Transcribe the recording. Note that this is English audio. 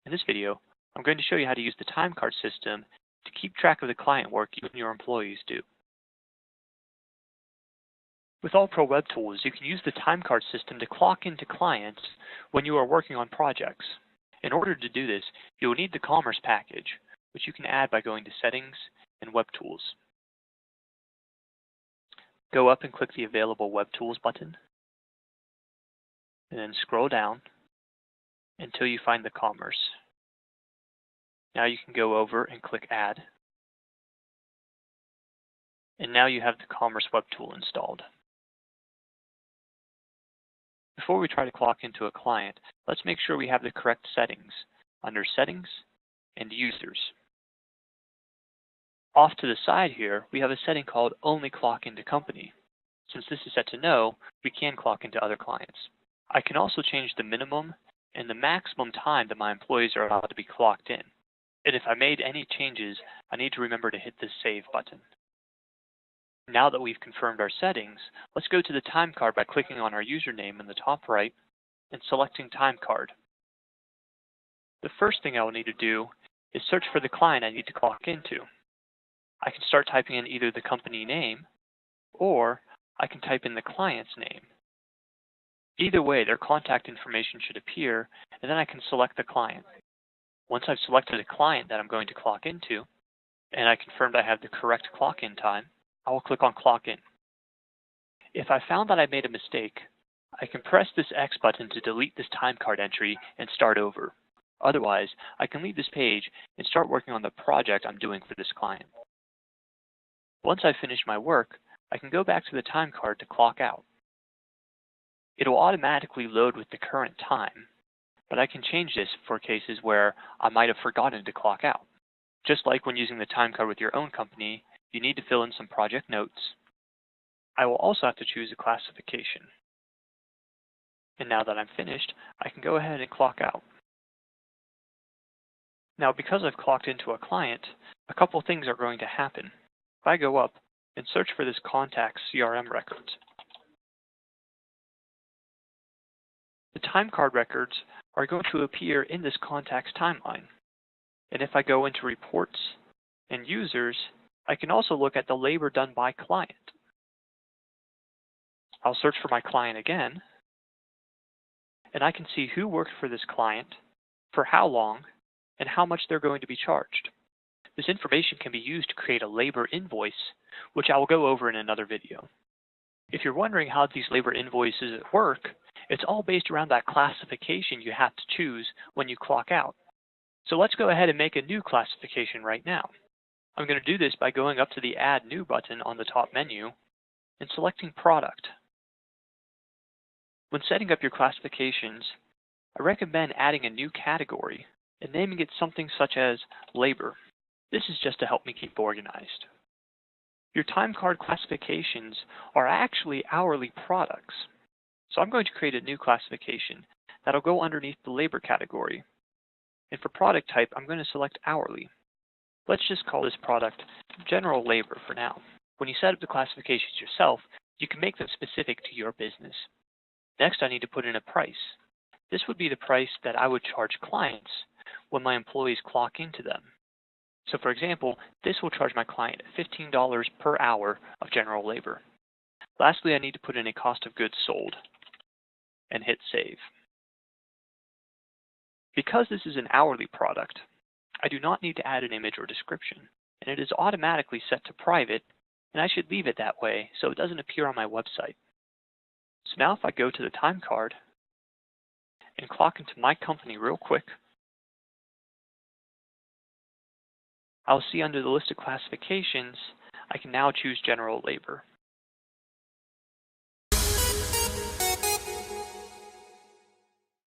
In this video, I'm going to show you how to use the timecard system to keep track of the client work you and your employees do. With AllProWebTools, you can use the timecard system to clock into clients when you are working on projects. In order to do this, you will need the Commerce package, which you can add by going to Settings and Web Tools. Go up and click the available Web Tools button, and then scroll down until you find the Commerce. Now you can go over and click Add. And now you have the Commerce web tool installed. Before we try to clock into a client, let's make sure we have the correct settings under Settings and Users. Off to the side here, we have a setting called Only Clock into Company. Since this is set to No, we can clock into other clients. I can also change the minimum and the maximum time that my employees are allowed to be clocked in. And if I made any changes, I need to remember to hit the Save button. Now that we've confirmed our settings, let's go to the timecard by clicking on our username in the top right and selecting Timecard. The first thing I will need to do is search for the client I need to clock into. I can start typing in either the company name or I can type in the client's name. Either way, their contact information should appear, and then I can select the client. Once I've selected a client that I'm going to clock into, and I confirmed I have the correct clock-in time, I will click on Clock In. If I found that I made a mistake, I can press this X button to delete this timecard entry and start over. Otherwise, I can leave this page and start working on the project I'm doing for this client. Once I've finished my work, I can go back to the timecard to clock out. It will automatically load with the current time, but I can change this for cases where I might have forgotten to clock out. Just like when using the timecard with your own company, you need to fill in some project notes. I will also have to choose a classification. And now that I'm finished, I can go ahead and clock out. Now, because I've clocked into a client, a couple things are going to happen. If I go up and search for this contact's CRM records, the timecard records are going to appear in this contact's timeline. And if I go into Reports and Users, I can also look at the labor done by client. I'll search for my client again, and I can see who worked for this client, for how long, and how much they're going to be charged. This information can be used to create a labor invoice, which I will go over in another video. If you're wondering how these labor invoices work, it's all based around that classification you have to choose when you clock out. So let's go ahead and make a new classification right now. I'm going to do this by going up to the Add New button on the top menu and selecting Product. When setting up your classifications, I recommend adding a new category and naming it something such as Labor. This is just to help me keep organized. Your timecard classifications are actually hourly products. So I'm going to create a new classification that'll go underneath the labor category. And for product type, I'm going to select hourly. Let's just call this product general labor for now. When you set up the classifications yourself, you can make them specific to your business. Next, I need to put in a price. This would be the price that I would charge clients when my employees clock into them. So for example, this will charge my client $15 per hour of general labor. Lastly, I need to put in a cost of goods sold and hit Save. Because this is an hourly product, I do not need to add an image or description, and it is automatically set to private, and I should leave it that way so it doesn't appear on my website. So now if I go to the timecard and clock into my company real quick, I'll see under the list of classifications, I can now choose general labor.